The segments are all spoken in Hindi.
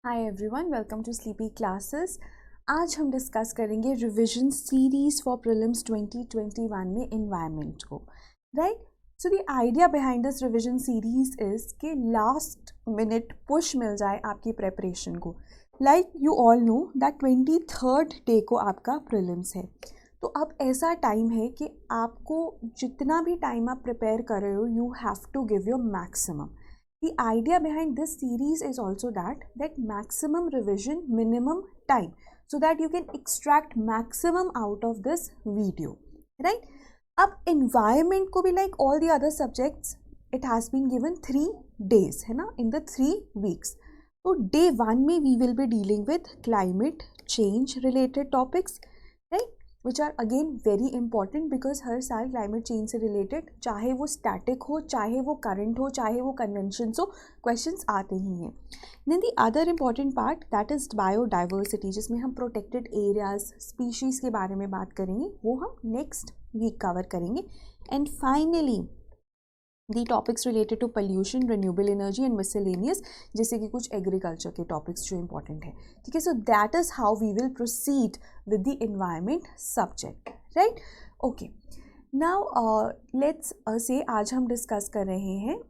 Hi everyone, welcome to sleepy classes. आज हम डिस्कस करेंगे रिवीजन सीरीज फॉर प्रीलिम्स 2021 में एनवायरनमेंट को। Right, so the idea behind this revision series is कि लास्ट मिनट पुश मिल जाए आपकी प्रेपरेशन को। Like you all know that 23rd day को आपका प्रीलिम्स है, तो अब ऐसा टाइम है कि आपको जितना भी टाइम आप प्रिपेयर कर रहे हो, you have to give your maximum. The idea behind this series is also that maximum revision, minimum time, so that you can extract maximum out of this video, right? अब environment को भी like all the other subjects, it has been given 3 days, है ना, in the 3 weeks. तो day 1 में we will be dealing with climate change related topics, right? Which are again very important because हर साल क्लाइमेट चेंज से रिलेटेड, चाहे वो स्टैटिक हो, चाहे वो करंट हो, चाहे वो कन्वेंशंस हो, क्वेश्चंस आते ही हैं. Then the other important part that is biodiversity, जिसमें हम प्रोटेक्टेड एरियाज, स्पीशीज़ के बारे में बात करेंगे, वो हम नेक्स्ट वीक कवर करेंगे. And finally the topics related to pollution, renewable energy and miscellaneous, जैसे कि कुछ एग्रीकल्चर के टॉपिक्स जो इंपॉर्टेंट है. ठीक है, so that is how we will proceed with the environment subject. Right, okay. Now let's say आज हम डिस्कस कर रहे हैं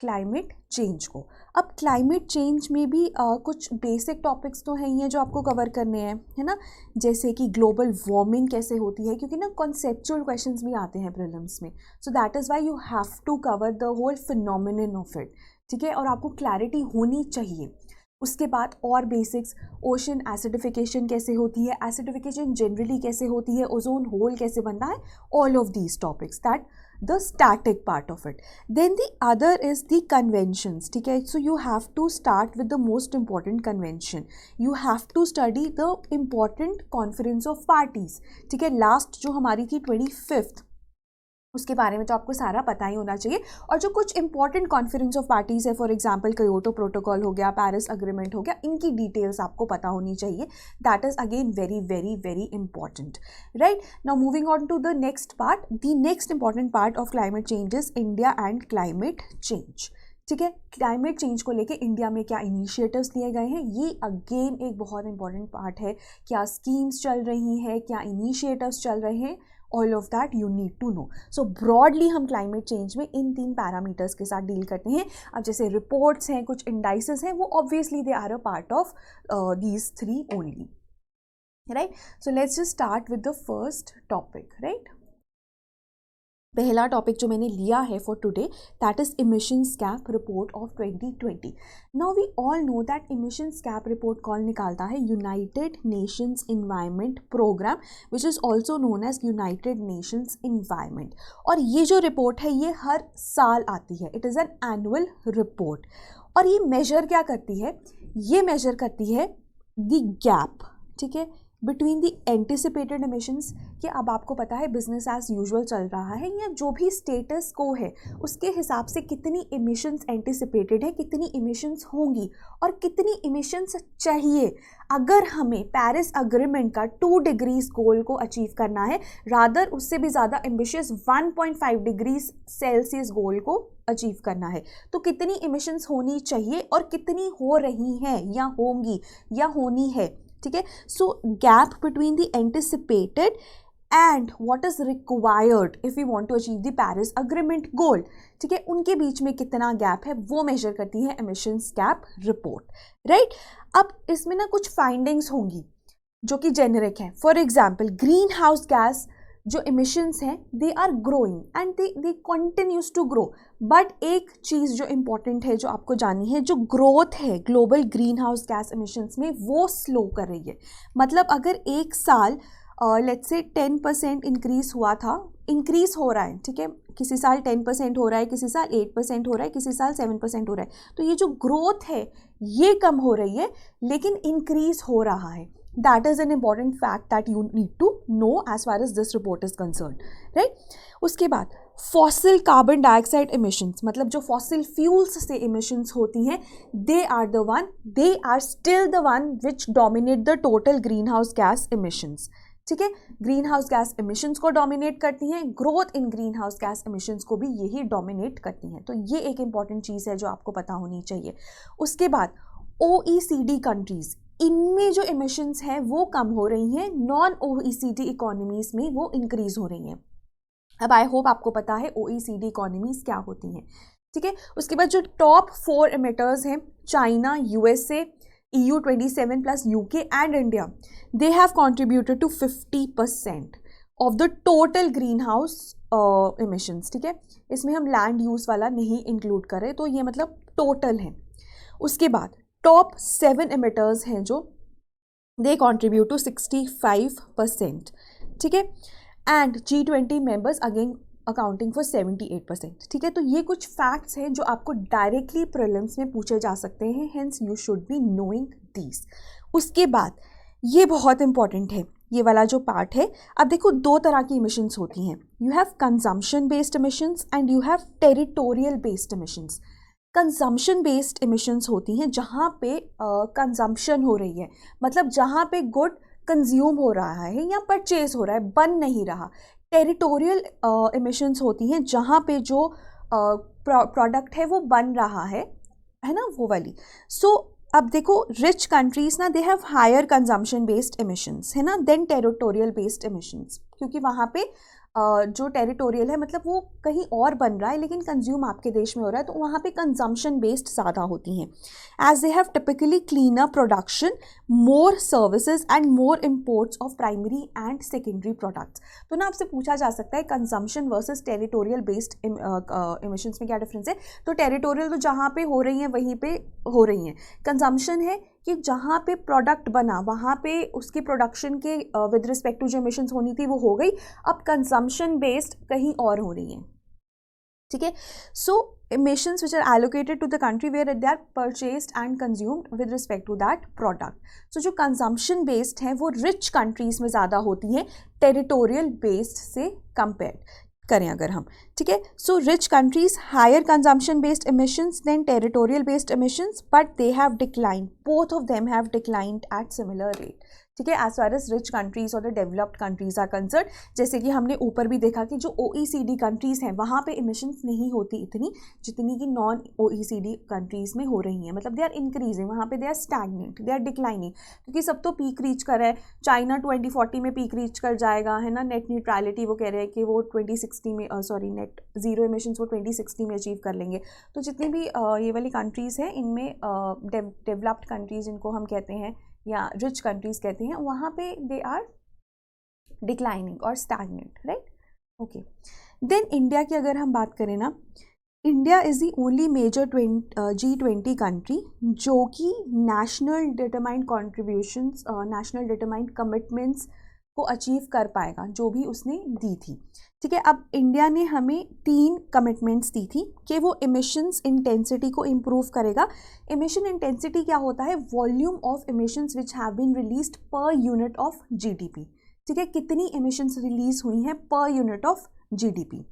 क्लाइमेट चेंज को. अब क्लाइमेट चेंज में भी कुछ बेसिक टॉपिक्स तो हैं ये जो आपको कवर करने हैं, है ना, जैसे कि ग्लोबल वार्मिंग कैसे होती है, क्योंकि ना कॉन्सेप्चुअल क्वेश्चंस भी आते हैं प्रीलिम्स में. So that is why you have to cover the whole phenomenon of it. ठीक है, और आपको क्लैरिटी होनी चाहिए. उसके बाद और बेसिक्स, ओशन एसिडिफिकेशन कैसे होती है, एसिडिफिकेशन जनरली कैसे होती है, ओजोन होल कैसे बनता है, all of these topics, that the static part of it. Then the other is the conventions. ठीक है, so you have to start with the most important convention. You have to study the important conference of parties. ठीक है, लास्ट जो हमारी थी 25th, उसके बारे में तो आपको सारा पता ही होना चाहिए. और जो कुछ इंपॉर्टेंट कॉन्फ्रेंस ऑफ पार्टीज है, फॉर एग्जांपल क्योटो प्रोटोकॉल हो गया, पेरिस अग्रीमेंट हो गया, इनकी डिटेल्स आपको पता होनी चाहिए. That is again very very very important. Right, now moving on to the next part. The next important part of climate change is India and climate change. ठीक है, क्लाइमेट चेंज को लेके इंडिया में क्या इनिशिएटिव्स लिए गए हैं, ये अगेन एक बहुत इंपॉर्टेंट पार्ट है. क्या स्कीम्स चल रही हैं, क्या इनिशिएटिव्स चल रहे हैं, all of that you need to know. So broadly हम क्लाइमेट चेंज में इन 3 पैरामीटर्स के साथ डील करते हैं. अब जैसे रिपोर्ट्स हैं, कुछ इंडाइसेस हैं, वो obviously they are a part of these 3 only. Right, so let's just start with the first topic. Right, पहला टॉपिक जो मैंने लिया है for today, that is emissions gap report of 2020. Now we all know that emissions gap report कौन निकालता है, United Nations environment programme, which is also known as United Nations environment. और ये जो रिपोर्ट है ये हर साल आती है. It is an annual report. और ये मेजर क्या करती है, ये मेजर करती है द गैप, ठीक है, बिटवीन दी एंटिसिपेटेड एमिशंस, कि अब आपको पता है बिजनेस एज यूजुअल चल रहा है, या जो भी स्टेटस को है उसके हिसाब से कितनी एमिशंस एंटिसिपेटेड है, कितनी एमिशंस होंगी और कितनी एमिशंस चाहिए अगर हमें पेरिस अग्रीमेंट का 2 डिग्रीज गोल को अचीव करना है, रादर उससे भी ज़्यादा एम्बिशियस 1.5 डिग्रीज सेल्सियस गोल को अचीव करना है. तो कितनी एमिशंस होनी चाहिए और कितनी हो रही हैं या होंगी या होनी है. ठीक है, so gap between the anticipated and what is required if you want to achieve the Paris agreement goal, ठीक है, उनके बीच में कितना गैप है वो मेजर करती है एमिशंस गैप रिपोर्ट. राइट, अब इसमें ना कुछ फाइंडिंग्स होंगी जो कि जेनेरिक है. For example, green house gas जो इमिशंस हैं they are growing and they continues to grow. But एक चीज़ जो इम्पॉर्टेंट है, जो आपको जाननी है, जो ग्रोथ है global green house gas emissions में वो स्लो कर रही है. मतलब अगर एक साल लेट्स से 10% इंक्रीज हुआ था, इंक्रीज हो रहा है, ठीक है, किसी साल 10% हो रहा है, किसी साल 8% हो रहा है, किसी साल 7% हो रहा है, तो ये जो ग्रोथ है ये कम हो रही है लेकिन इंक्रीज हो रहा है. That is an important fact that you need to know as far as this report is concerned, right? उसके बाद फॉसिल कार्बन डाइऑक्साइड इमिशंस, मतलब जो फॉसिल फ्यूल्स से इमिशंस होती हैं, they are still the one which dominate the total green house gas emissions. ठीक है, ग्रीन हाउस गैस इमिशंस को डोमिनेट करती हैं, growth in green house gas emissions को भी यही डोमिनेट करती हैं. तो ये एक इंपॉर्टेंट चीज़ है जो आपको पता होनी चाहिए. उसके बाद OECD कंट्रीज, इनमें जो इमिशंस हैं वो कम हो रही हैं, नॉन OECD इकोनॉमीज में वो इंक्रीज हो रही हैं। अब आई होप आपको पता है OECD इकोनॉमीज क्या होती हैं, ठीक है। उसके बाद जो टॉप 4 एमिटर्स हैं, China, USA, EU27 plus UK and India, they have contributed to 50% of the total green house emissions, ठीक है। इसमें हम लैंड यूज वाला नहीं इंक्लूड करें, तो ये मतलब टोटल है। उसके बाद टॉप 7 एमिटर्स हैं जो दे कॉन्ट्रीब्यूट टू 65%, ठीक है। And G20 members again accounting for 78%, ठीक है। तो ये कुछ फैक्ट्स हैं जो आपको डायरेक्टली प्रीलिम्स में पूछे जा सकते हैं, hence you should be knowing these. उसके बाद ये बहुत इंपॉर्टेंट है, ये वाला जो पार्ट है। अब देखो, दो तरह की इमिशंस होती हैं, you have consumption based emissions and you have territorial based emissions. Consumption based emissions होती हैं जहाँ पे कंजम्पशन हो रही है, मतलब जहाँ पे गुड कंज्यूम हो रहा है या परचेज हो रहा है, बन नहीं रहा। टेरिटोरियल इमिशंस होती हैं जहाँ पे जो प्रोडक्ट है वो बन रहा है ना, वो वाली। सो अब देखो, रिच कंट्रीज ना, they have higher consumption based emissions, है ना, देन टेरिटोरियल बेस्ड इमिशंस, क्योंकि वहाँ पे जो टेरिटोरियल है मतलब वो कहीं और बन रहा है लेकिन कंज्यूम आपके देश में हो रहा है, तो वहाँ पे कंजम्पशन बेस्ड ज़्यादा होती हैं। As they have typically cleaner production, more services and more imports of primary and secondary products. तो ना आपसे पूछा जा सकता है consumption versus territorial based emissions में क्या डिफरेंस है। तो टेरिटोरियल तो जहाँ पे हो रही हैं वहीं पे हो रही हैं, कंजम्पशन है कि जहाँ पे प्रोडक्ट बना वहाँ पे उसकी प्रोडक्शन के विद रिस्पेक्ट टू जो इमिशंस होनी थी वो हो गई, अब कंजम्पशन बेस्ड कहीं और हो रही हैं, ठीक है। सो emissions which are allocated to the country where they are purchased and consumed with respect to that product. So जो consumption based है वो rich countries में ज़्यादा होती है territorial based से compared करें अगर हम, ठीक है। So rich countries higher consumption based emissions than territorial based emissions, but they have declined, both of them have declined at similar rate, ठीक है, as far as rich countries और the developed countries are concern. जैसे कि हमने ऊपर भी देखा कि जो OECD कंट्रीज हैं वहाँ पे इमिशंस नहीं होती इतनी जितनी कि नॉन OECD कंट्रीज में हो रही हैं, मतलब दे आर इंक्रीजिंग, वहाँ पे they are stagnant, they are declining, क्योंकि सब तो पीक रीच कर रहा है। चाइना 2040 में पीक रीच कर जाएगा, है ना, नेट न्यूट्रलिटी वो कह रहे हैं कि वो 2060 में नेट जीरो इमिशंस वो 2060 में अचीव कर लेंगे। तो जितनी भी ये वाली कंट्रीज़ हैं इनमें डेवलप्ड कंट्रीज़ जिनको हम कहते हैं या रिच कंट्रीज कहते हैं, वहाँ पे दे आर डिक्लाइनिंग और stagnant, right. Okay, then India की अगर हम बात करें ना, India is the only major G20 country जो कि national determined contributions, national determined commitments को अचीव कर पाएगा जो भी उसने दी थी, ठीक है। अब इंडिया ने हमें 3 कमिटमेंट्स दी थी कि वो इमिशंस इंटेंसिटी को इम्प्रूव करेगा। इमिशन इंटेंसिटी क्या होता है, volume of emissions which have been released per unit of GDP, ठीक है, कितनी इमिशंस रिलीज हुई हैं पर यूनिट ऑफ GDP,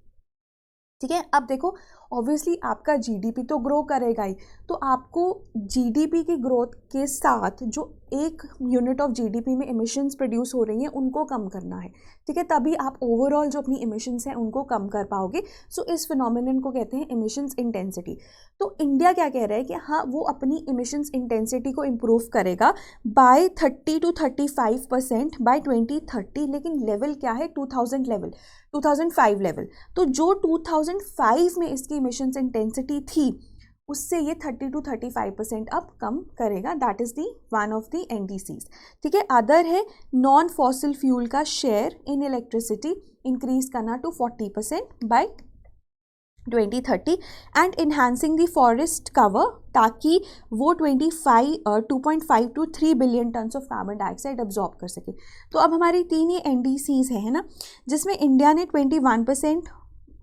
ठीक है। अब देखो, ऑब्वियसली आपका GDP तो ग्रो करेगा ही, तो आपको GDP की ग्रोथ के साथ जो 1 यूनिट ऑफ GDP में इमिशंस प्रोड्यूस हो रही हैं उनको कम करना है, ठीक है, तभी आप ओवरऑल जो अपनी इमिशंस हैं उनको कम कर पाओगे। सो इस फिनोमिनन को कहते हैं इमिशंस इंटेंसिटी। तो इंडिया क्या कह रहा है कि हाँ वो अपनी इमिशंस इंटेंसिटी को इम्प्रूव करेगा बाय 30 to 35% बाय 2030, लेकिन लेवल क्या है, 2000 लेवल, 2005 लेवल। तो जो 2005 में इसकी इमिशंस इंटेंसिटी थी उससे ये 30 to 35% अब कम करेगा, that is the one of the NDCs, ठीक है। अदर है नॉन फॉसिल फ्यूल का शेयर इन इलेक्ट्रिसिटी इंक्रीज करना to 40% by 2030 and enhancing the forest cover ताकि वो 2.5 to 3 billion tons of carbon dioxide absorb कर सके। तो अब हमारी 3 ये NDCs है ना, जिसमें इंडिया ने 21%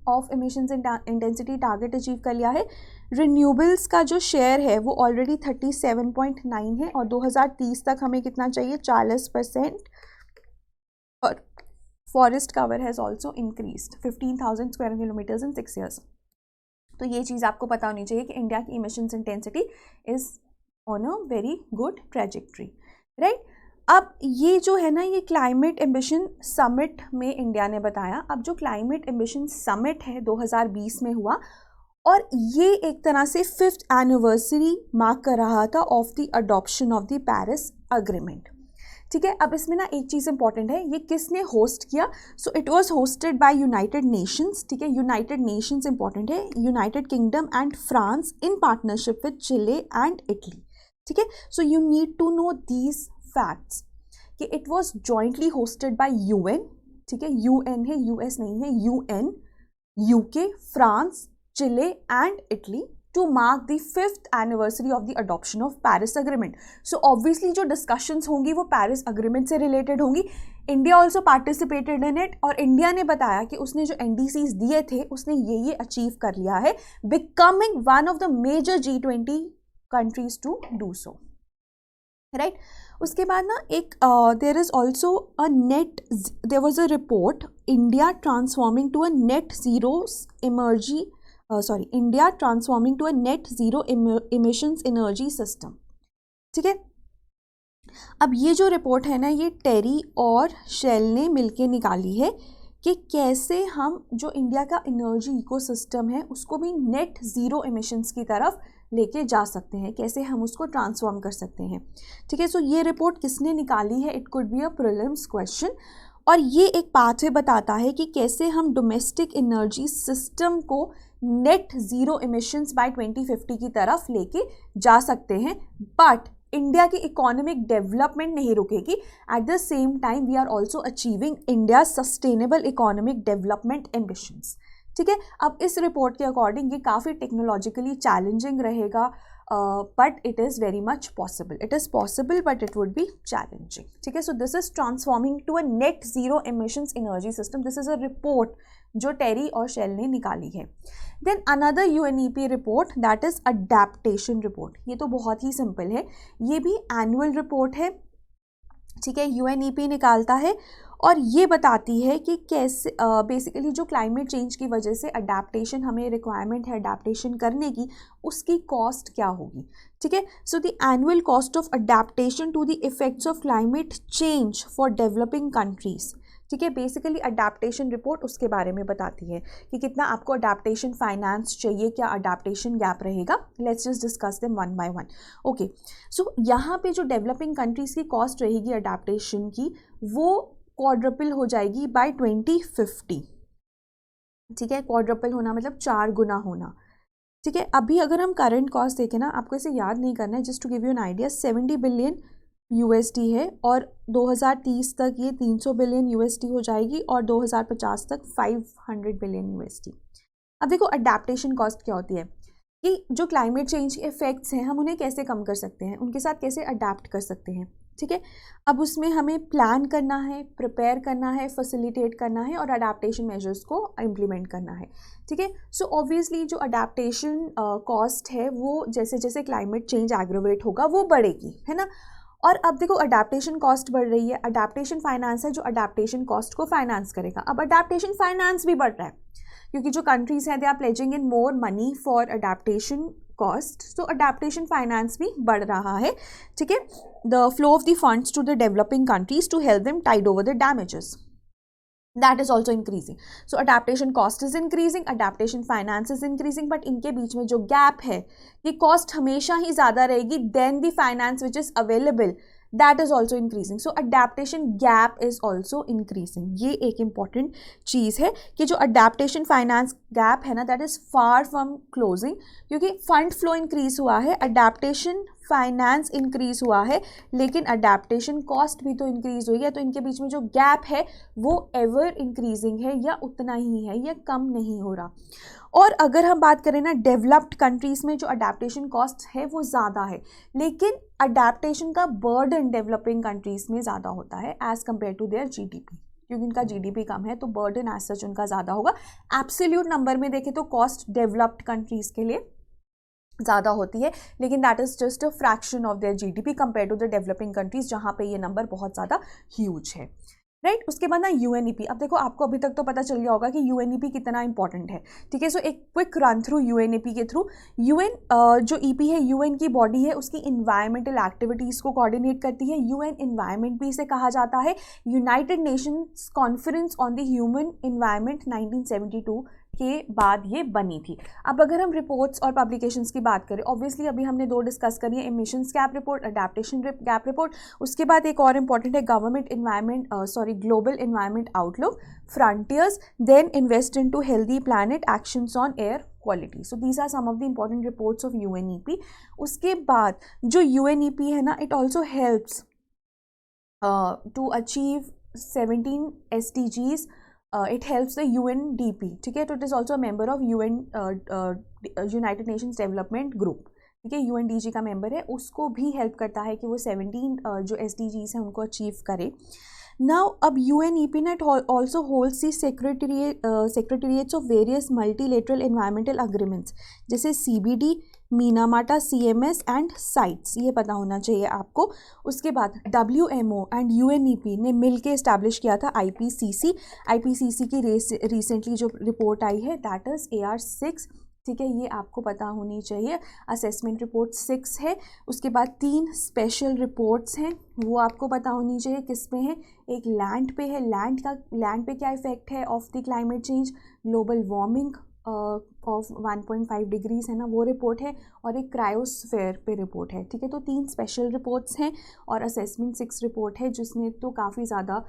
of emissions intensity target achieve कर लिया है। रिन्यूएबल्स का जो शेयर है वो ऑलरेडी 37.9 है और 2030 तक हमें कितना चाहिए, 40%। और forest cover has also increased 15,000 square kilometres in 6 years। तो ये चीज़ आपको पता होनी चाहिए कि इंडिया की emissions intensity is on a very good trajectory, right. अब ये जो है ना, ये क्लाइमेट एम्बिशन समिट में इंडिया ने बताया। अब जो क्लाइमेट एम्बिशन समिट है 2020 में हुआ, और ये एक तरह से 5th एनिवर्सरी मार्क कर रहा था of the adoption of the Paris agreement. ठीक है, अब इसमें ना एक चीज़ इंपॉर्टेंट है, ये किसने होस्ट किया? So it was hosted by United Nations. ठीक है, यूनाइटेड नेशंस इंपॉर्टेंट है, United Kingdom and France in partnership with Chile and Italy. ठीक है, so you need to know these facts कि it was jointly hosted by UN. ठीक है, यूएन है, यूएस नहीं है, UN, UK, France, Chile and Italy to mark the 5th anniversary of the adoption of Paris Agreement. So obviously जो discussions होंगी वो Paris Agreement से related होंगी. India also participated in it और India ने बताया कि उसने जो NDCs दिए थे उसने ये achieve कर लिया है, becoming one of the major G20 countries to do so. Right? उसके बाद ना एक there is also a net, there was a report, India transforming to a net zero India transforming to a net zero emissions energy system. ठीक है, अब ये जो रिपोर्ट है ना, ये टेरी और शेल ने मिलके निकाली है कि कैसे हम जो इंडिया का एनर्जी इकोसिस्टम है उसको भी नेट ज़ीरो एमिशंस की तरफ लेके जा सकते हैं, कैसे हम उसको ट्रांसफॉर्म कर सकते हैं। ठीक है, सो ये रिपोर्ट किसने निकाली है? It could be a prelims question, और ये एक पाथवे बताता है कि कैसे हम डोमेस्टिक एनर्जी सिस्टम को नेट ज़ीरो एमिशंस बाय 2050 की तरफ लेके जा सकते हैं। बट इंडिया की इकोनॉमिक डेवलपमेंट नहीं रुकेगी, at the same time we are also achieving India sustainable economic development ambitions. ठीक है, अब इस रिपोर्ट के अकॉर्डिंग ये काफ़ी टेक्नोलॉजिकली चैलेंजिंग रहेगा, but it is very much possible, it is possible but it would be challenging. ठीक है, so this is transforming to a net zero emissions energy system, this is a report जो टेरी और शेल ने निकाली है। Then another UNEP report, that is adaptation report. ये तो बहुत ही सिंपल है, ये भी एनुअल रिपोर्ट है। ठीक है, यूएनईपी निकालता है और ये बताती है कि कैसे बेसिकली जो क्लाइमेट चेंज की वजह से अडेप्टेशन हमें रिक्वायरमेंट है अडेप्टेशन करने की, उसकी कॉस्ट क्या होगी। ठीक है, so the annual cost of adaptation to the effects of climate change for developing countries. ठीक है, बेसिकली अडेप्टेशन रिपोर्ट उसके बारे में बताती है कि कितना आपको अडेप्टेशन फाइनेंस चाहिए, क्या अडेप्टेशन गैप रहेगा। Let's just discuss them one by one. Okay, so यहाँ पे जो डेवलपिंग कंट्रीज़ की कॉस्ट रहेगी अडेप्टेशन की, वो क्वाड्रपल हो जाएगी बाय 2050। ठीक है, क्वाड्रपल होना मतलब 4 गुना होना। ठीक है, अभी अगर हम करंट कॉस्ट देखें ना, आपको इसे याद नहीं करना है, just to give you an idea, 70 billion USD है और 2030 तक ये 300 बिलियन यूएसडी हो जाएगी और 2050 तक 500 बिलियन यूएसडी। अब देखो अडेप्टेशन कॉस्ट क्या होती है कि जो क्लाइमेट चेंज के इफेक्ट्स हैं हम उन्हें कैसे कम कर सकते हैं, उनके साथ कैसे अडेप्ट कर सकते हैं। ठीक है, अब उसमें हमें प्लान करना है, प्रिपेयर करना है, फैसिलिटेट करना है और अडेप्टेशन मेजर्स को इम्प्लीमेंट करना है। ठीक है, सो ऑब्वियसली जो अडेप्टेशन कॉस्ट है वो जैसे जैसे क्लाइमेट चेंज एग्रोवेट होगा वो बढ़ेगी, है ना। और अब देखो अडेप्टेशन कॉस्ट बढ़ रही है, अडेप्टेशन फाइनेंस है जो अडेप्टेशन कॉस्ट को फाइनेंस करेगा। अब अडेप्टेशन फाइनेंस भी बढ़ रहा है क्योंकि जो कंट्रीज हैं they are pledging in more money for adaptation cost, so adaptation finance भी बढ़ रहा है। ठीक है, the flow of the funds to the developing countries to help them tide over the damages, that is also increasing. So adaptation cost is increasing, adaptation finance is increasing, but इनके बीच में जो gap है ये cost हमेशा ही ज़्यादा रहेगी than the finance which is available, that is also increasing. So adaptation gap is also increasing. ये एक important चीज़ है कि जो adaptation finance gap है ना, that is far from closing, क्योंकि fund flow increase हुआ है, adaptation फाइनेंस इंक्रीज हुआ है, लेकिन अडेप्टेशन कॉस्ट भी तो इंक्रीज हुई है, तो इनके बीच में जो गैप है वो एवर इंक्रीजिंग है या उतना ही है या कम नहीं हो रहा। और अगर हम बात करें ना डेवलप्ड कंट्रीज़ में जो अडेप्टेशन कॉस्ट है वो ज़्यादा है, लेकिन अडेप्टेशन का बर्डन डेवलपिंग कंट्रीज़ में ज़्यादा होता है as compare to their GDP, क्योंकि उनका जीडीपी कम है तो बर्डन एज सच उनका ज़्यादा होगा। एब्सोल्यूट नंबर में देखें तो कॉस्ट डेवलप्ड कंट्रीज़ के लिए ज़्यादा होती है, लेकिन that is just a fraction of their GDP compare to the developing countries जहाँ पे ये नंबर बहुत ज़्यादा ह्यूज है। राइट, उसके बाद ना यूएनईपी। अब देखो आपको अभी तक तो पता चल गया होगा कि यूएनईपी कितना इंपॉर्टेंट है। ठीक है, सो एक क्विक रन थ्रू यूएनईपी के थ्रू। यूएन जो ईपी है यूएन की बॉडी है, उसकी इन्वायरमेंटल एक्टिविटीज़ को कोऑर्डिनेट करती है। यूएन इन्वायरमेंट भी इसे कहा जाता है। United Nations conference on the human environment 1972 के बाद ये बनी थी। अब अगर हम रिपोर्ट्स और पब्लिकेशंस की बात करें, ऑब्वियसली अभी हमने दो डिस्कस करी है, emissions gap report, adaptation gap report. उसके बाद एक और इंपॉर्टेंट है global environment outlook, frontiers, then invest into healthy planet, actions on air quality. So these are some of the important reports of UNEP. उसके बाद जो यूएनईपी है ना, it also helps to achieve 17 SDGs. It helps the UNDP, ठीक है, तो it is also member of United Nations Development Group, ठीक है, UNDG का मेंबर है, उसको भी हेल्प करता है कि वो 17 जो SDGs हैं उनको अचीव करे। नाउ अब UNEP net also holds the secretariats of various multilateral environmental agreements, जैसे CBD, Minamata, CMS and CITES, ये पता होना चाहिए आपको। उसके बाद WMO एंड UNEP ने मिलके इस्टेब्लिश किया था IPCC की रिसेंटली जो रिपोर्ट आई है दैट इज़ AR6, ठीक है, ये आपको पता होनी चाहिए। असेसमेंट रिपोर्ट 6 है। उसके बाद 3 स्पेशल रिपोर्ट्स हैं, वो आपको पता होनी चाहिए। किस पे हैं? एक लैंड पे है, लैंड पे क्या इफेक्ट है of the climate change, global warming of 1.5 degrees है ना, वो रिपोर्ट है, और एक क्रायोस्फेयर पे रिपोर्ट है, ठीक है। तो 3 स्पेशल रिपोर्ट्स हैं और असेसमेंट 6 रिपोर्ट है, जिसने तो काफ़ी ज़्यादा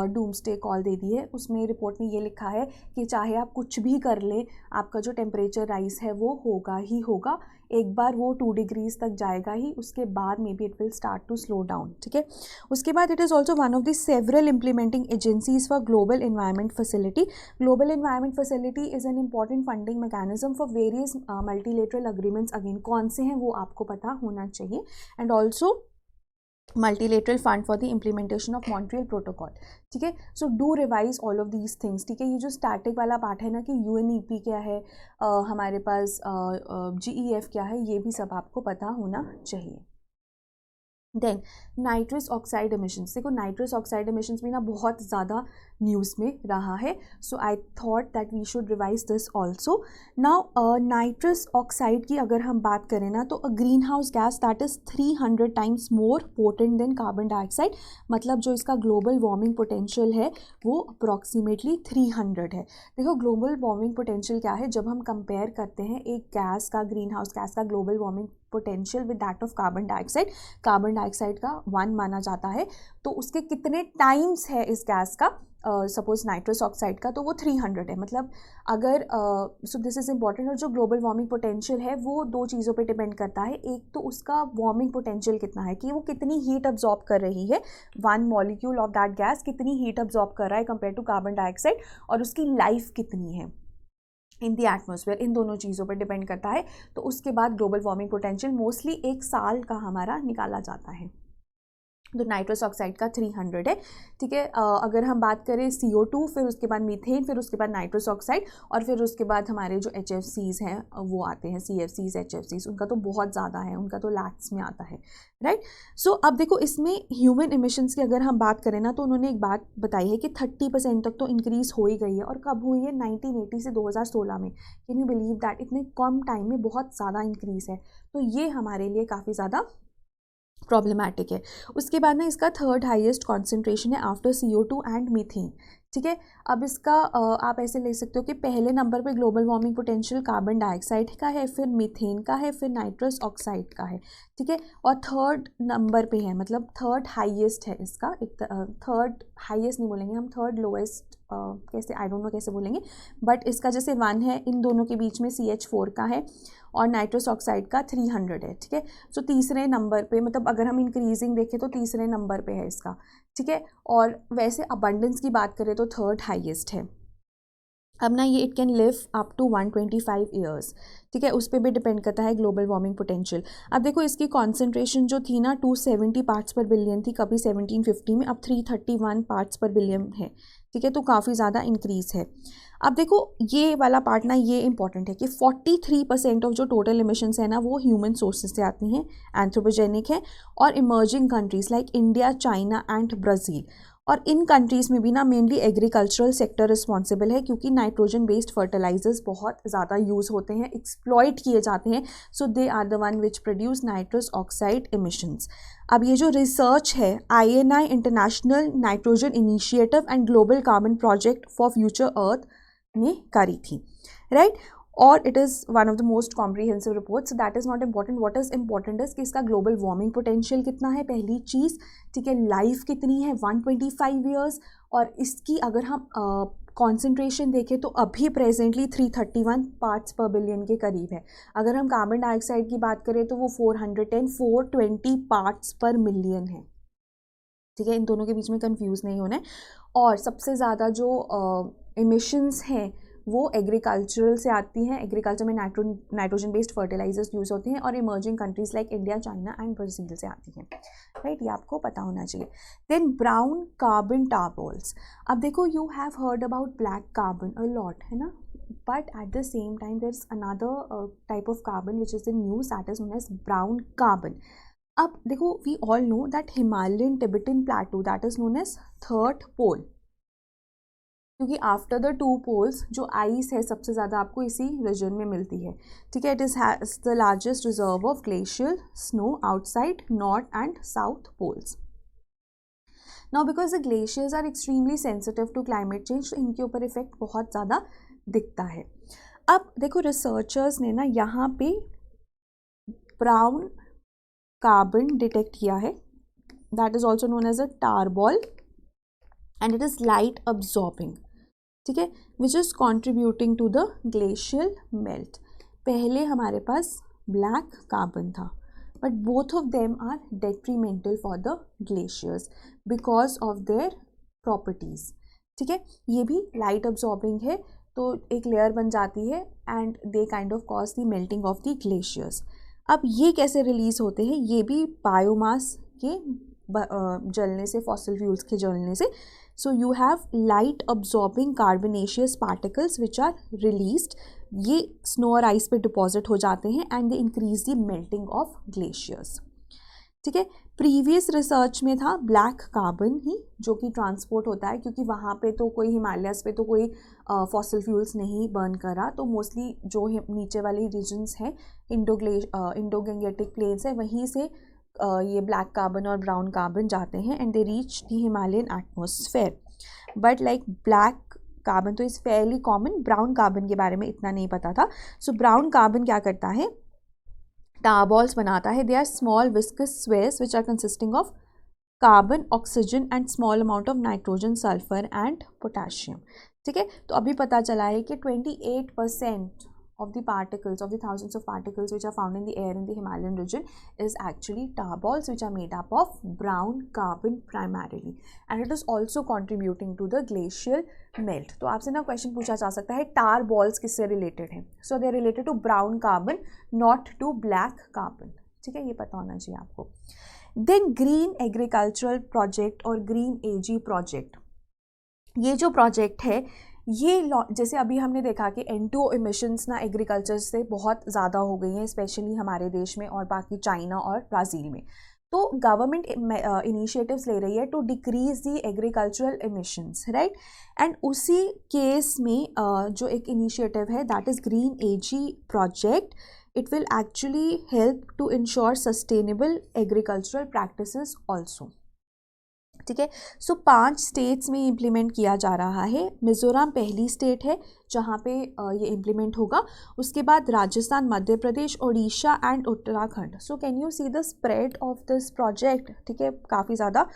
डूम्सडे कॉल दे दी है। उसमें रिपोर्ट में ये लिखा है कि चाहे आप कुछ भी कर लें, आपका जो टेम्परेचर राइज है वो होगा ही होगा, एक बार वो 2 डिग्रीज तक जाएगा ही, उसके बाद may be it will start to slow down, ठीक है। उसके बाद it is also one of the several implementing agencies for global environment facility. Global environment facility is an important funding mechanism for various multilateral agreements, again कौन से हैं वो आपको पता होना चाहिए, and also multilateral fund for the implementation of Montreal protocol, ठीक है। So do revise all of these things, ठीक है। ये जो स्टैटिक वाला पार्ट है ना कि UNEP क्या है, हमारे पास GEF क्या है, ये भी सब आपको पता होना चाहिए। देन नाइट्रस ऑक्साइड एमिशंस, देखो नाइट्रस ऑक्साइड एमिशंस भी ना बहुत ज़्यादा न्यूज़ में रहा है, so I thought that we should revise this also. Now nitrous oxide की अगर हम बात करें ना, तो a green house gas that is 300 times more potent than carbon dioxide, मतलब जो इसका ग्लोबल वार्मिंग पोटेंशियल है वो अप्रॉक्सीमेटली 300 है। देखो ग्लोबल वार्मिंग पोटेंशियल क्या है, जब हम कंपेयर करते हैं एक गैस का, ग्रीन हाउस गैस का global warming potential with that of carbon dioxide का 1 माना जाता है, तो उसके कितने टाइम्स है इस गैस का, सपोज नाइट्रस ऑक्साइड का, तो वो 300 है। मतलब अगर सो दिस इज़ इम्पॉर्टेंट। और जो ग्लोबल वार्मिंग पोटेंशियल है वो 2 चीज़ों पे डिपेंड करता है, एक तो उसका वार्मिंग पोटेंशियल कितना है, कि वो कितनी हीट अब्जॉर्ब कर रही है, 1 मॉलिक्यूल ऑफ दैट गैस कितनी हीट अब्जॉर्ब कर रहा है कंपेयर टू कार्बन डाइऑक्साइड, और उसकी लाइफ कितनी है इन द एटमॉस्फेयर, इन दोनों चीज़ों पर डिपेंड करता है। तो उसके बाद ग्लोबल वार्मिंग पोटेंशियल मोस्टली 1 साल का हमारा निकाला जाता है। तो नाइट्रस ऑक्साइड का 300 है, ठीक है। अगर हम बात करें CO2, फिर उसके बाद मीथेन, फिर उसके बाद नाइट्रस ऑक्साइड, और फिर उसके बाद हमारे जो HFCs हैं वो आते हैं, CFCs, HFCs, उनका तो बहुत ज़्यादा है, उनका तो लैक्स में आता है, राइट। सो अब देखो इसमें ह्यूमन एमिशंस की अगर हम बात करें ना, तो उन्होंने एक बात बताई है कि 30% तक तो इंक्रीज़ हो ही गई है, और कब हुई है, 1980 से 2016 में। कैन यू बिलीव दैट, इतने कम टाइम में बहुत ज़्यादा इंक्रीज़ है, तो ये हमारे लिए काफ़ी ज़्यादा प्रॉब्लमैटिक है। उसके बाद ना इसका 3rd हाईएस्ट कॉन्सेंट्रेशन है आफ्टर CO2 एंड मीथेन, ठीक है। अब इसका आप ऐसे ले सकते हो कि पहले नंबर पे global warming potential carbon dioxide का है, फिर मीथेन का है, फिर नाइट्रस ऑक्साइड का है, ठीक है, और 3rd नंबर पे है, मतलब 3rd हाईएस्ट है इसका। एक 3rd हाईएस्ट नहीं बोलेंगे हम, 3rd लोएस्ट, कैसे, आई डोंट नो कैसे बोलेंगे, बट इसका जैसे 1 है, इन दोनों के बीच में CH4 का है, और नाइट्रस ऑक्साइड का 300 है, ठीक है। सो तीसरे नंबर पे, मतलब अगर हम इंक्रीजिंग देखें तो तीसरे नंबर पे है इसका, ठीक है। और वैसे अबंडेंस की बात करें तो 3rd हाईएस्ट है। अब ना ये it can live up to 125 years, ठीक है, उस पर भी डिपेंड करता है ग्लोबल वार्मिंग पोटेंशियल। अब देखो इसकी कॉन्सेंट्रेशन जो थी ना 270 पार्ट्स पर बिलियन थी कभी 1750 में, अब 331 पार्ट्स पर बिलियन है, ठीक है, तो काफ़ी ज़्यादा इंक्रीज़ है। अब देखो ये वाला पार्ट ना ये इंपॉर्टेंट है कि 43% ऑफ जो टोटल एमिशंस है ना वो ह्यूमन सोर्सेज से आती हैं, एंथ्रोपोजेनिक है, और emerging countries like India, China and Brazil, और इन कंट्रीज़ में भी ना मेनली एग्रीकल्चरल सेक्टर रिस्पॉन्सिबल है, क्योंकि नाइट्रोजन बेस्ड फर्टिलाइजर्स बहुत ज़्यादा यूज़ होते हैं, एक्सप्लॉइट किए जाते हैं, so they are the one which produce nitrous oxide emissions. अब ये जो रिसर्च है INI international nitrogen initiative and global carbon project for future earth ने करी थी, राइट, और it is one of the most comprehensive reports. That is not important. What is important is कि इसका ग्लोबल वार्मिंग पोटेंशियल कितना है, पहली चीज़, ठीक है. लाइफ कितनी है, 125 ईयर्स. और इसकी अगर हम कॉन्सेंट्रेशन देखें तो अभी प्रेजेंटली 331 पार्ट्स पर बिलियन के करीब है. अगर हम कार्बन डाइऑक्साइड की बात करें तो वो 420 पार्ट्स पर मिलियन है, ठीक है. इन दोनों के बीच में कंफ्यूज नहीं होना है. और सबसे ज़्यादा जो इमिशंस हैं वो एग्रीकल्चरल से आती हैं. एग्रीकल्चर में नाइट्रोजन बेस्ड फर्टिलाइजर्स यूज़ होते हैं और emerging countries like India, China and Brazil से आती हैं, राइट. ये आपको पता होना चाहिए. Then brown carbon tar balls. अब देखो, you have heard about black carbon a lot, है ना, but at the same time there is another type of carbon which is in news, that is known as brown carbon. अब देखो, we all know that Himalayan Tibetan plateau that is known as third पोल, क्योंकि आफ्टर द 2 पोल्स जो आइस है सबसे ज़्यादा आपको इसी रीजन में मिलती है, ठीक है. It is has the largest reserve of glacial snow outside north and south poles. Now because the glaciers are extremely sensitive to climate change, तो इनके ऊपर इफेक्ट बहुत ज़्यादा दिखता है. अब देखो, रिसर्चर्स ने ना यहाँ पे ब्राउन कार्बन डिटेक्ट किया है, that is also known as a tar ball and it is light absorbing, ठीक है, which is contributing to the glacial melt. पहले हमारे पास ब्लैक कार्बन था, but both of them are detrimental for the glaciers because of their properties, ठीक है. ये भी लाइट अब्जॉर्बिंग है, तो एक लेयर बन जाती है and they kind of cause the melting of the glaciers. अब ये कैसे रिलीज होते हैं, ये भी बायोमास के जलने से, फॉसिल फ्यूल्स के जलने से. So you have light absorbing carbonaceous particles which are released. ये स्नो और आइस पे डिपॉजिट हो जाते हैं and they increase the melting of glaciers, ठीक है. प्रीवियस रिसर्च में था ब्लैक कार्बन ही जो कि ट्रांसपोर्ट होता है, क्योंकि वहाँ पे तो कोई हिमालयस पे तो कोई फॉसिल फ्यूल्स नहीं बर्न करा, तो मोस्टली जो नीचे वाली रीजन्स हैं, इंडो गंगेटिक प्लेन्स है, वहीं से ये ब्लैक कार्बन और ब्राउन कार्बन जाते हैं and they reach the Himalayan atmosphere. But like black carbon तो is fairly common, brown carbon के बारे में इतना नहीं पता था. सो ब्राउन कार्बन क्या करता है, tar balls बनाता है. They are small viscous spheres which are consisting of carbon, oxygen and small amount of nitrogen, sulphur and potassium, ठीक है. तो अभी पता चला है कि 28% of the particles, of the thousands of particles which are found in the air in the Himalayan region is actually tar balls which are made up of brown carbon primarily, and it is also contributing to the glacial melt. तो आपसे ना क्वेश्चन पूछा जा सकता है tar balls किससे रिलेटेड है. So they are related to brown carbon, not to black carbon, ठीक है, ये पता होना चाहिए आपको. Then green agricultural project और green AG project, ये जो प्रोजेक्ट है ये जैसे अभी हमने देखा कि N2O इमिशंस ना एग्रीकल्चर से बहुत ज़्यादा हो गई हैं, स्पेशली हमारे देश में और बाकी चाइना और ब्राज़ील में. तो गवर्नमेंट इनिशिएटिव्स ले रही है to decrease the agricultural emissions, right. And उसी केस में जो एक इनिशिएटिव है that is green AG project. It will actually help to ensure sustainable agricultural practices also, ठीक है. सो 5 स्टेट्स में इम्प्लीमेंट किया जा रहा है. मिज़ोरम पहली स्टेट है जहाँ पे ये इम्प्लीमेंट होगा. उसके बाद Rajasthan, Madhya Pradesh, Odisha and Uttarakhand. So can you see the spread of this project, ठीक है, काफ़ी ज़्यादा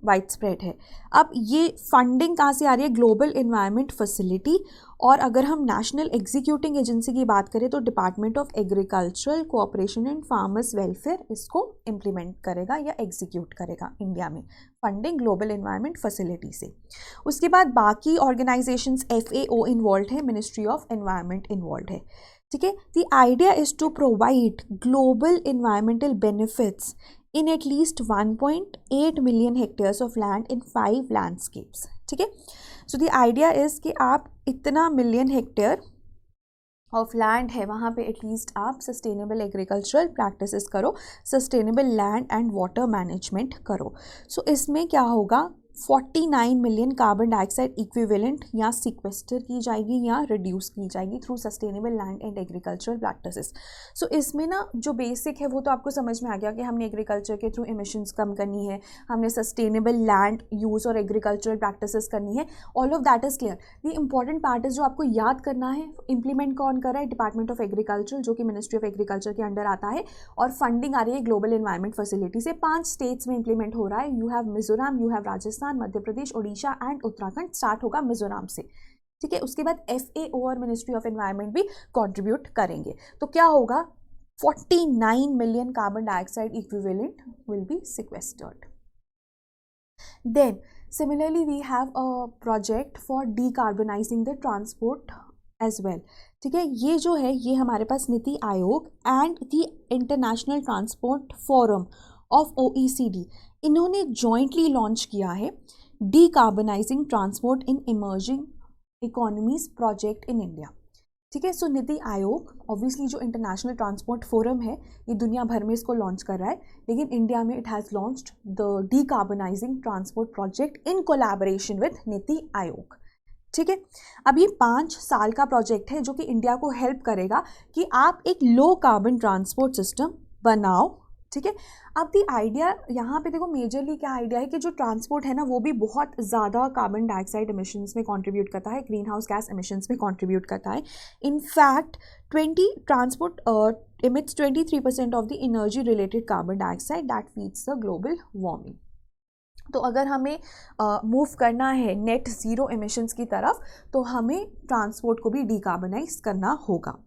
वाइड स्प्रेड है. अब ये फंडिंग कहाँ से आ रही है, ग्लोबल इन्वायरमेंट फैसिलिटी. और अगर हम नेशनल एग्जीक्यूटिंग एजेंसी की बात करें तो department of agricultural cooperation and farmers welfare इसको इम्प्लीमेंट करेगा या एग्जीक्यूट करेगा इंडिया में, फंडिंग ग्लोबल इन्वायरमेंट फैसिलिटी से. उसके बाद बाकी ऑर्गेनाइजेशंस FAO इन्वॉल्व है, मिनिस्ट्री ऑफ एनवायरनमेंट इन्वॉल्व है, ठीक है. The idea is to provide global environmental benefits in at least 1.8 million hectares of land in 5 landscapes, ठीक है. सो द आइडिया इज़ कि आप इतना मिलियन हेक्टेयर ऑफ लैंड है वहाँ पे एटलीस्ट आप सस्टेनेबल एग्रीकल्चरल प्रैक्टिसेस करो, sustainable land and water management करो. सो इसमें क्या होगा, 49 मिलियन कार्बन डाइऑक्साइड इक्विवेलेंट या सिक्वेस्टर की जाएगी या रिड्यूस की जाएगी through sustainable land and agricultural practices. So इसमें ना जो बेसिक है वो तो आपको समझ में आ गया कि हमने एग्रीकल्चर के थ्रू इमिशंस कम करनी है, हमने सस्टेनेबल लैंड यूज़ और एग्रीकल्चरल प्रैक्टिसेस करनी है, all of that is clear. The important part is जो आपको याद करना है, इम्प्लीमेंट कौन कर रहा है, डिपार्टमेंट ऑफ एग्रीकल्चर जो कि मिनिस्ट्री ऑफ एग्रीकल्चर के अंडर आता है, और फंडिंग आ रही है ग्लोबल एनवायरमेंट फैसिलिटी से। 5 स्टेट्स में इंप्लीमेंट हो रहा है, you have Mizoram, you have Rajasthan, Madhya Pradesh, Odisha and Uttarakhand. Start होगा मिजोरम से, ठीक है। उसके बाद FAO और मिनिस्ट्री ऑफ एनवायरनमेंट भी कंट्रीब्यूट करेंगे। तो क्या होगा, 49 million carbon dioxide equivalent will be sequestered. Then similarly we have a project for decarbonising the transport as well, ठीक है। ये जो है ये हमारे पास NITI Aayog and the international transport forum of OECD इन्होंने जॉइंटली लॉन्च किया है decarbonising transport in emerging economies project in India, ठीक है। सो नीति आयोग ऑब्वियसली जो इंटरनेशनल ट्रांसपोर्ट फोरम है ये दुनिया भर में इसको लॉन्च कर रहा है, लेकिन इंडिया में it has launched the decarbonising transport project in collaboration with NITI Aayog, ठीक है। अब ये 5 साल का प्रोजेक्ट है जो कि इंडिया को हेल्प करेगा कि आप एक लो कार्बन ट्रांसपोर्ट सिस्टम बनाओ, ठीक है। अब दी आइडिया यहाँ पे देखो मेजरली क्या आइडिया है कि जो ट्रांसपोर्ट है ना वो भी बहुत ज़्यादा कार्बन डाइऑक्साइड एमिशंस में कंट्रीब्यूट करता है, ग्रीन हाउस गैस एमिशंस में कंट्रीब्यूट करता है। In fact transport emits 23% of the energy related carbon dioxide that feeds the global warming. तो अगर हमें मूव करना है नेट ज़ीरो एमिशंस की तरफ तो हमें ट्रांसपोर्ट को भी डीकार्बनाइज करना होगा,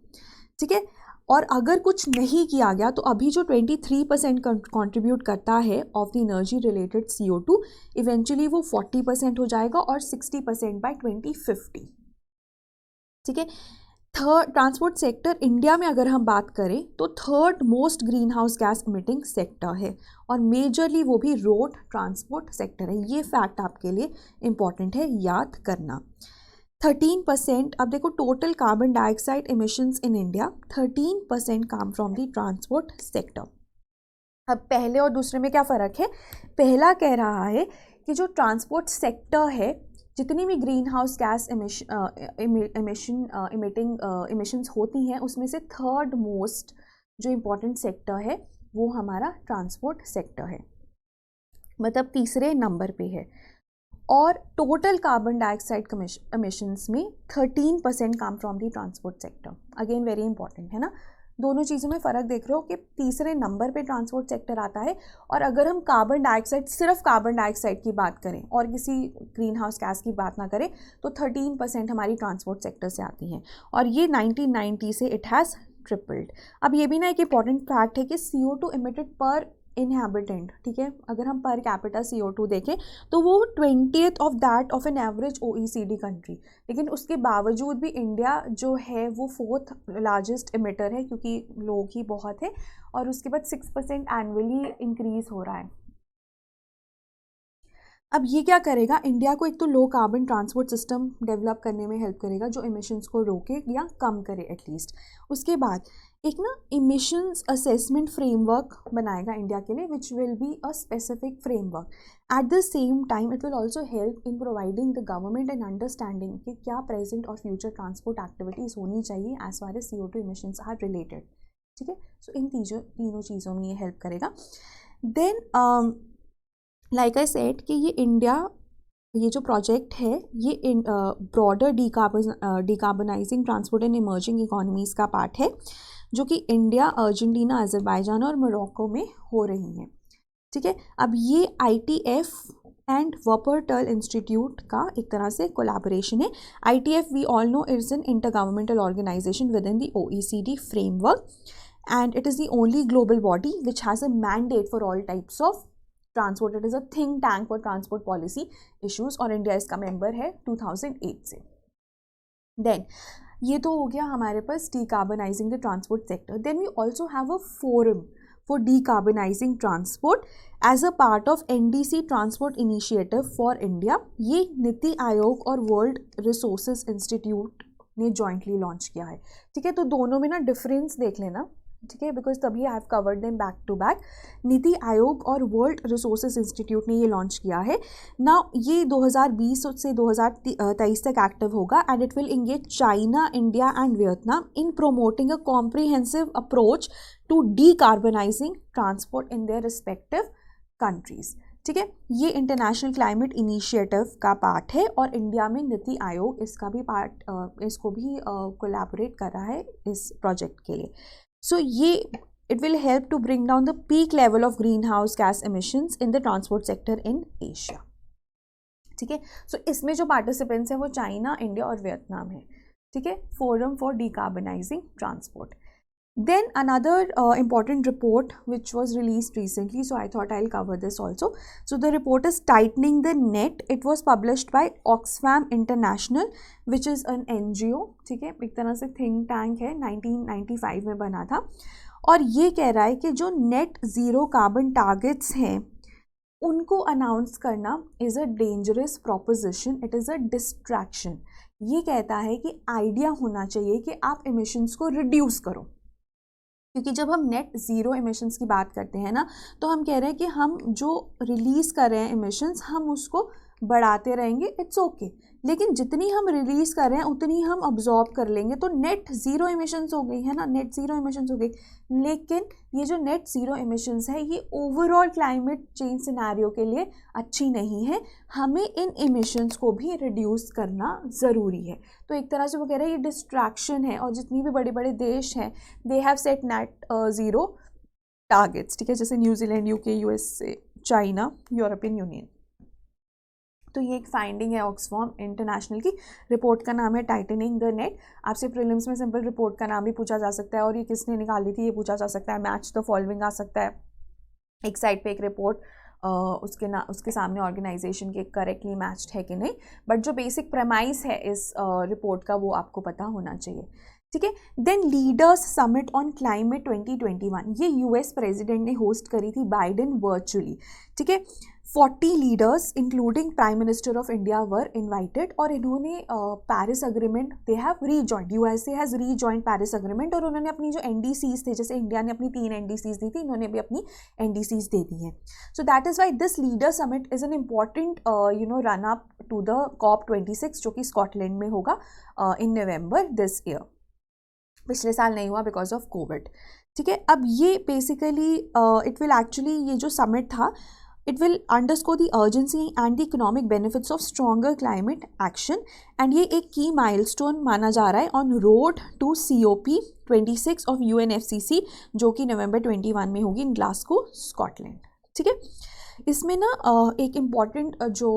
ठीक है। और अगर कुछ नहीं किया गया तो अभी जो 23% कंट्रीब्यूट करता है of the energy related CO2 eventually वो 40% हो जाएगा और 60% बाय 2050, ठीक है। थर्ड ट्रांसपोर्ट सेक्टर इंडिया में अगर हम बात करें तो third most green house gas emitting sector है और मेजरली वो भी रोड ट्रांसपोर्ट सेक्टर है। ये फैक्ट आपके लिए इंपॉर्टेंट है याद करना। 13%, अब देखो total carbon dioxide emissions in India 13% come from the transport sector. अब पहले और दूसरे में क्या फ़र्क है, पहला कह रहा है कि जो ट्रांसपोर्ट सेक्टर है जितनी भी ग्रीन हाउस गैस इमिशंस होती हैं उसमें से थर्ड मोस्ट जो इम्पोर्टेंट सेक्टर है वो हमारा ट्रांसपोर्ट सेक्टर है, मतलब तीसरे नंबर पे है। और टोटल कार्बन डाइऑक्साइड एमिशंस में 13% come from the transport sector. Again very important है ना, दोनों चीज़ों में फ़र्क देख रहे हो कि तीसरे नंबर पे ट्रांसपोर्ट सेक्टर आता है। और अगर हम कार्बन डाइऑक्साइड सिर्फ कार्बन डाइऑक्साइड की बात करें और किसी ग्रीन हाउस गैस की बात ना करें तो 13% हमारी ट्रांसपोर्ट सेक्टर से आती हैं और ये 1990 से इट हैज़ ट्रिपल्ड। अब ये भी ना एक इंपॉर्टेंट फैक्ट है कि CO2 इमिटेड पर इनहैबिटेंट, ठीक है, अगर हम पर कैपिटा CO2 देखें तो वो 20th of that of an average OECD country, लेकिन उसके बावजूद भी इंडिया जो है वो 4th लार्जेस्ट इमिटर है क्योंकि लोग ही बहुत है और उसके बाद 6% एनुअली इंक्रीज हो रहा है। अब ये क्या करेगा, इंडिया को एक तो low carbon transport system develop करने में हेल्प करेगा जो इमिशंस को रोके या कम करे एटलीस्ट। उसके बाद एक ना इमिशंस असेसमेंट फ्रेमवर्क बनाएगा इंडिया के लिए which will be a specific framework. At the same time it will also help in providing the government and understanding कि क्या प्रेजेंट और फ्यूचर ट्रांसपोर्ट एक्टिविटीज़ होनी चाहिए as far as CO2 emissions are related, ठीक है। सो इन तीनों चीज़ों में ये हेल्प करेगा। देन लाइक आई सेड कि ये इंडिया ये जो प्रोजेक्ट है ये broader decarbonising transport and emerging economies का पार्ट है जो कि इंडिया, अर्जेंटीना, अजरबैजान और मोरक्को में हो रही हैं, ठीक है। अब ये ITF एंड वॉपरटल इंस्टीट्यूट का एक तरह से कोलैबोरेशन है। ITF we all know it's an intergovernmental organisation with in the OECD framework and it is the only global body which has a mandate for all types of transport. It is a think tank for transport policy issues और इंडिया इसका मेंबर है 2008 से। देन ये तो हो गया हमारे पास decarbonising the transport sector. Then we also have a forum for decarbonising transport as a part of NDC transport initiative for India. ये नीति आयोग और वर्ल्ड रिसोर्सेज इंस्टीट्यूट ने जॉइंटली लॉन्च किया है, ठीक है। तो दोनों में ना डिफरेंस देख लेना, ठीक है, बिकॉज तभी I have covered them back to back. NITI Aayog और वर्ल्ड रिसोर्सेज इंस्टीट्यूट ने ये लॉन्च किया है ना। ये 2020 से 2023 तक एक्टिव होगा and it will engage China, India and Vietnam in promoting a comprehensive approach to decarbonising transport in their respective countries. ठीक है, ये इंटरनेशनल क्लाइमेट इनिशिएटिव का पार्ट है और इंडिया में नीति आयोग इसका भी पार्ट, इसको भी कोलैबोरेट कर रहा है इस प्रोजेक्ट के लिए। सो ये it will help to bring down the peak level of green house gas emissions in the transport sector in Asia. ठीक है, सो इसमें जो पार्टिसिपेंट्स हैं वो चाइना, इंडिया और वियतनाम है। ठीक है, forum for decarbonising transport. Then another important report which was released recently, so I thought I'll cover this also. So the report is tightening the net. It was published by Oxfam International, which is an NGO. ठीक है, एक तरह से think tank है, 1995 में बना था और ये कह रहा है कि जो नेट ज़ीरो कार्बन टारगेट्स हैं उनको अनाउंस करना is a dangerous proposition, it is a distraction. ये कहता है कि आइडिया होना चाहिए कि आप एमिशंस को रिड्यूस करो, क्योंकि जब हम नेट ज़ीरो एमिशंस की बात करते हैं ना तो हम कह रहे हैं कि हम जो रिलीज़ कर रहे हैं एमिशंस हम उसको बढ़ाते रहेंगे, इट्स ओके, लेकिन जितनी हम रिलीज़ कर रहे हैं उतनी हम अब्जॉर्ब कर लेंगे, तो नेट ज़ीरो एमिशंस हो गई है ना, नेट ज़ीरो एमिशंस हो गई। लेकिन ये जो नेट ज़ीरो एमिशंस है ये ओवरऑल क्लाइमेट चेंज सिनेरियो के लिए अच्छी नहीं है, हमें इन एमिशंस को भी रिड्यूस करना ज़रूरी है। तो एक तरह से वो कह रहे हैं ये डिस्ट्रैक्शन है और जितनी भी बड़े बड़े देश हैं they have set net zero targets. ठीक है, जैसे New Zealand, UK, USA, China, European union. तो ये एक फाइंडिंग है ऑक्सफैम इंटरनेशनल की। रिपोर्ट का नाम है टाइटनिंग द नेट। आपसे प्रीलिम्स में सिंपल रिपोर्ट का नाम भी पूछा जा सकता है और ये किसने निकाली थी ये पूछा जा सकता है। मैच द फॉलोइंग आ सकता है, एक साइड पे एक रिपोर्ट, उसके सामने ऑर्गेनाइजेशन के करेक्टली मैच्ड है कि नहीं, बट जो बेसिक प्रेमाइस है इस रिपोर्ट का वो आपको पता होना चाहिए। ठीक है, then leaders summit on climate 2021, ये यूएस प्रेसिडेंट ने होस्ट करी थी बाइडेन वर्चुअली। ठीक है, 40 leaders including prime minister of India were invited और इन्होंने Paris agreement they have rejoined, USA has rejoined Paris agreement और उन्होंने अपनी जो एनडीसीज थे, जैसे इंडिया ने अपनी 3 एनडीसीज दी थी, इन्होंने भी अपनी एनडीसीज दे दी हैं। So that is why this leader summit is an important run up to the COP26 जो कि स्कॉटलैंड में होगा इन नवंबर दिस ईयर। पिछले साल नहीं हुआ बिकॉज ऑफ कोविड। ठीक है, अब ये बेसिकली इट विल एक्चुअली, ये जो समिट था it will underscore the urgency and the economic benefits of stronger climate action and ये एक key milestone माना जा रहा है on road to COP26 of UNFCCC जो कि नवंबर 21 में होगी इन ग्लासगो स्कॉटलैंड। ठीक है, इसमें ना एक इम्पॉर्टेंट जो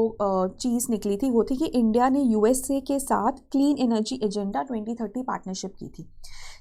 चीज़ निकली थी वो थी कि इंडिया ने यूएसए के साथ क्लीन एनर्जी एजेंडा 2030 पार्टनरशिप की थी।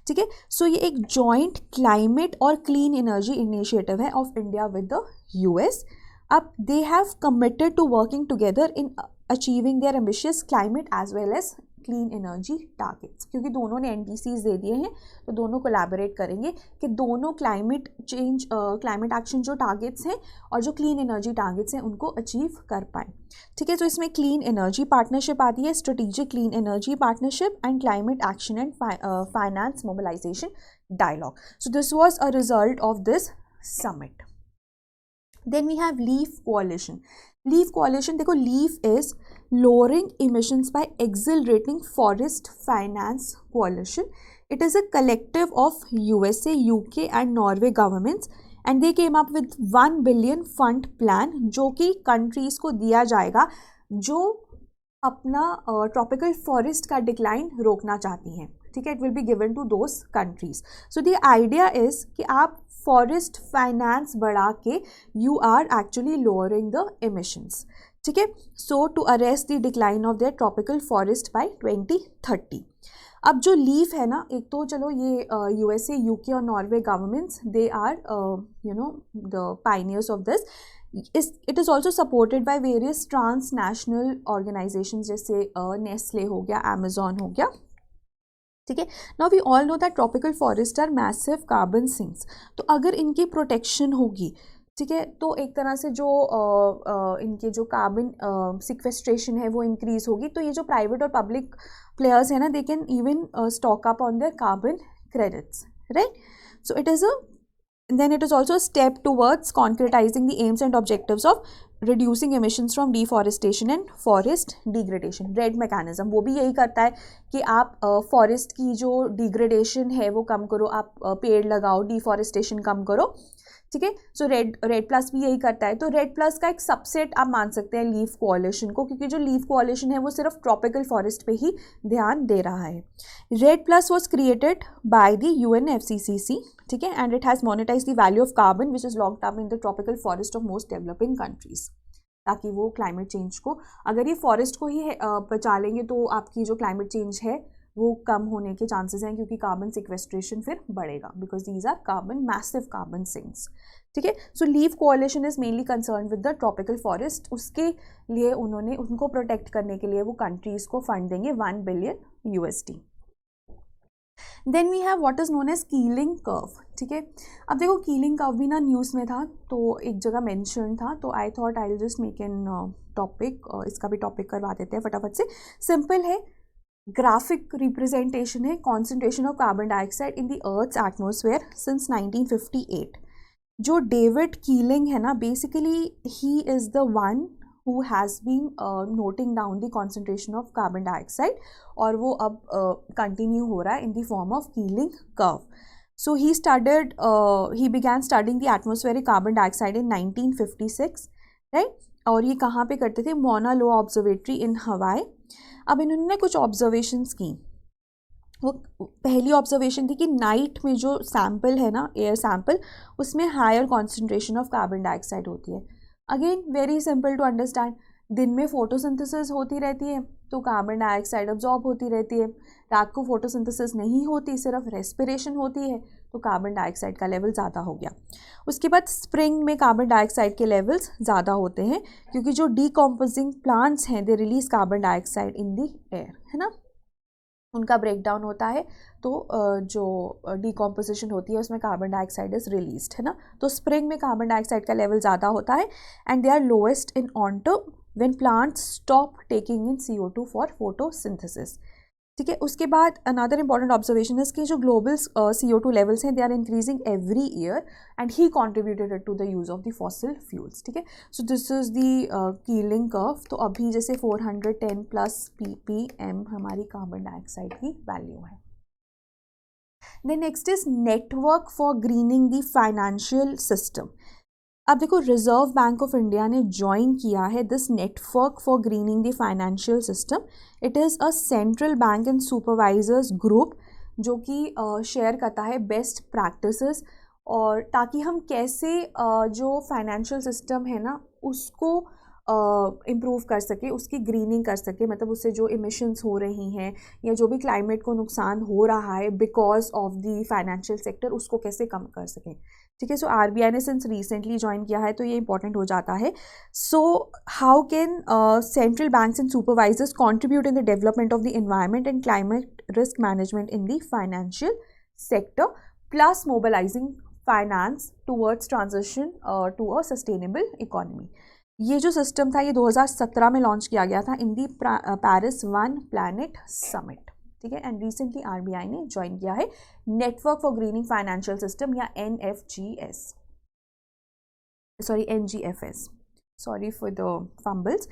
ठीक है, सो ये एक जॉइंट क्लाइमेट और क्लीन एनर्जी इनिशिएटिव है of India with the US. अब they have committed to working together in achieving their ambitious climate as well as clean energy targets, क्योंकि दोनों ने एनडीसीज दे दिए हैं तो दोनों कोलैबोरेट करेंगे कि दोनों क्लाइमेट चेंज, क्लाइमेट एक्शन जो टारगेट्स हैं और जो क्लीन एनर्जी टारगेट्स हैं उनको अचीव कर पाएँ। ठीक है, तो इसमें क्लीन एनर्जी पार्टनरशिप आती है, strategic clean energy partnership and climate action and finance mobilisation dialogue. So this was a result of this summit. Then we have LEAF coalition. LEAF coalition, देखो LEAF is lowering emissions by accelerating forest finance coalition. It is a collective of USA, UK and Norway governments and they came up with 1 billion fund plan जो कि countries को दिया जाएगा जो अपना ट्रॉपिकल फॉरेस्ट का डिक्लाइन रोकना चाहती हैं। ठीक है, it will be given to those countries. So the idea is कि आप फॉरेस्ट फाइनेंस बढ़ा के you are actually lowering the emissions. ठीक है, so to arrest the decline of their tropical forest by 2030। अब जो लीफ है ना, एक तो चलो ये यूएसए, यूके और Norway governments they are the pioneers of this. It is also supported by various transnational organisation जैसे नेस्ले हो गया, अमेजॉन हो गया। ठीक है, now we all know that tropical forest are massive carbon sinks, तो अगर इनकी प्रोटेक्शन होगी, ठीक है, तो एक तरह से जो इनके जो कार्बन सिक्वेस्ट्रेशन है वो इंक्रीज होगी। तो ये जो प्राइवेट और पब्लिक प्लेयर्स हैं ना, they can even stock up on their carbon credits, right. So it is a then it is also a step towards concretizing the aims and objectives of reducing emissions from deforestation and forest degradation. Red mechanism वो भी यही करता है कि आप फॉरेस्ट की जो डिग्रेडेशन है वो कम करो, आप पेड़ लगाओ, डिफॉरेस्टेशन कम करो, ठीक है. सो रेड प्लस भी यही करता है. तो रेड प्लस का एक सबसेट आप मान सकते हैं लीफ कोalition को, क्योंकि जो लीफ कोalition है वो सिर्फ ट्रॉपिकल फॉरेस्ट पे ही ध्यान दे रहा है. Red plus was created by the UNFCCC, ठीक है, and it has monetise the value of carbon which is locked up in the tropical forest of most developing countries, ताकि वो क्लाइमेट चेंज को, अगर ये फॉरेस्ट को ही बचा लेंगे तो आपकी जो क्लाइमेट चेंज है वो कम होने के चांसेस हैं, क्योंकि कार्बन सिक्वेस्ट्रेशन फिर बढ़ेगा, because these are carbon massive carbon sinks, ठीक है. So leaf coalition is mainly concern with the tropical forest. उसके लिए उन्होंने उनको प्रोटेक्ट करने के लिए वो कंट्रीज़ को फंड देंगे $1 billion USD. Then we have what is known as Keeling curve, ठीक है. अब देखो कीलिंग कर्व भी ना न्यूज़ में था, तो एक जगह मेंशन था, तो I thought I will just make an topic, इसका भी टॉपिक करवा देते हैं फटाफट से. सिंपल है, ग्राफिक रिप्रेजेंटेशन है concentration of carbon dioxide in the earth's atmosphere since 1958. जो डेविड कीलिंग है ना, basically he is the one who has been noting down the concentration of carbon dioxide, और वो अब continue हो रहा है in the form of Keeling curve. So he began studying the atmospheric carbon dioxide in 1956, right? और ये कहाँ पे करते थे? Mauna Loa Observatory in Hawaii. अब इन्होंने कुछ ऑब्जर्वेशंस की. वो पहली ऑब्जर्वेशन थी कि नाइट में जो सैम्पल है ना, एयर सैम्पल, उसमें higher concentration of carbon dioxide होती है. Again very simple to understand. दिन में फोटोसिंथेसिस होती रहती है तो कार्बन डाइऑक्साइड अब्जॉर्ब होती रहती है. रात को फोटोसिंथेसिस नहीं होती, सिर्फ रेस्पिरेशन होती है, तो कार्बन डाइऑक्साइड का लेवल ज़्यादा हो गया. उसके बाद स्प्रिंग में कार्बन डाइऑक्साइड के लेवल्स ज़्यादा होते हैं, क्योंकि जो डीकम्पोजिंग प्लांट्स हैं they release carbon dioxide in the air, है ना. उनका ब्रेकडाउन होता है तो जो डीकॉम्पोजिशन होती है उसमें कार्बन डाइऑक्साइड इज रिलीज्ड, है ना. तो स्प्रिंग में कार्बन डाइऑक्साइड का लेवल ज़्यादा होता है and they are lowest in autumn when plants stop taking in CO2 for photosynthesis, ठीक है. उसके बाद अनदर इंपॉर्टेंट ऑब्जर्वेशन है कि जो ग्लोबल CO2 लेवल्स हैं they are increasing every year and he contributed to the use of the fossil fuels, ठीक है. So this is the Keeling curve. तो अभी जैसे 410+ ppm हमारी कार्बन डाइऑक्साइड की वैल्यू है. Then next is network for greening the financial system. अब देखो, रिजर्व बैंक ऑफ इंडिया ने ज्वाइन किया है this network for greening the financial system. It is a central bank and supervisors group जो कि शेयर करता है बेस्ट प्रैक्टिसेस, और ताकि हम कैसे जो फाइनेंशियल सिस्टम है ना उसको इम्प्रूव कर सके, उसकी ग्रीनिंग कर सके, मतलब उससे जो इमिशंस हो रही हैं या जो भी क्लाइमेट को नुकसान हो रहा है because of the financial sector, उसको कैसे कम कर सकें, ठीक है. सो RBI ने सिंस रिसेंटली ज्वाइन किया है तो ये इंपॉर्टेंट हो जाता है. So how can central banks and supervisors contribute in the development of the environment and climate risk management in the financial sector, plus mobilising finance towards transition to a sustainable economy. ये जो सिस्टम था ये 2017 में लॉन्च किया गया था इन दी पेरिस वन प्लैनेट समिट, ठीक है. एंड रिसेंटली RBI ने ज्वाइन किया है network for grinning financial system या NGFS. Sorry for the fumbles.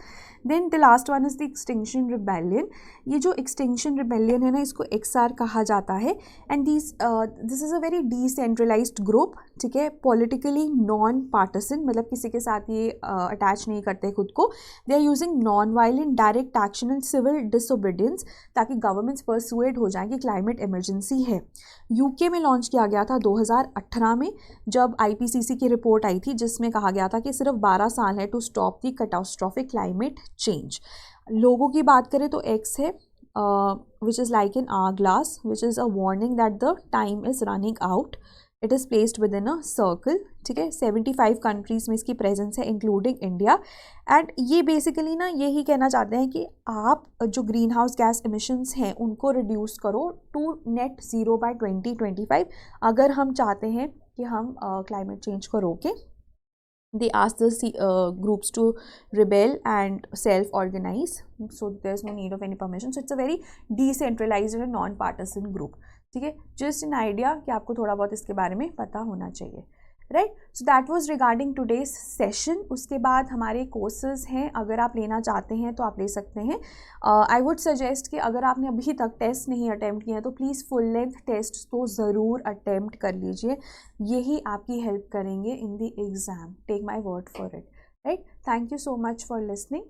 Then the last one is the Extinction Rebellion. ये जो Extinction Rebellion है ना, इसको XR कहा जाता है. And this is a very decentralized group, ठीक है, politically non-partisan, मतलब किसी के साथ ये अटैच नहीं करते खुद को. They are using non-violent direct action and civil disobedience ताकि गवर्नमेंट्स परसुएड हो जाएं कि क्लाइमेट इमरजेंसी है. UK में लॉन्च किया गया था 2018 में, जब IPCC की रिपोर्ट आई थी जिसमें कहा गया था कि सिर्फ 12 साल है to stop the catastrophic climate change. लोगों की बात करें तो X है which is like an hourglass which is a warning that the time is running out. It is placed within a circle, ठीक है. 75 कंट्रीज़ में इसकी प्रेजेंस है इंक्लूडिंग इंडिया. एंड ये बेसिकली ना यही कहना चाहते हैं कि आप जो ग्रीन हाउस गैस इमिशंस हैं उनको रिड्यूस करो टू नेट ज़ीरो बाय 2025 अगर हम चाहते हैं कि हम क्लाइमेट चेंज को रोकें. They ask the groups to rebel and self-organize, so there's no need of any permission. So it's a very decentralized and non-partisan group, ठीक है, जस्ट एन आइडिया कि आपको थोड़ा बहुत इसके बारे में पता होना चाहिए, right. So that was regarding today's session. उसके बाद हमारे कोर्सेज हैं, अगर आप लेना चाहते हैं तो आप ले सकते हैं। आई वुड सजेस्ट कि अगर आपने अभी तक टेस्ट नहीं अटैम्प्ट किया तो प्लीज़ फुल लेंथ टेस्ट तो ज़रूर अटैम्प्ट कर लीजिए, यही आपकी हेल्प करेंगे in the exam, take my word for it, right. Thank you so much for listening.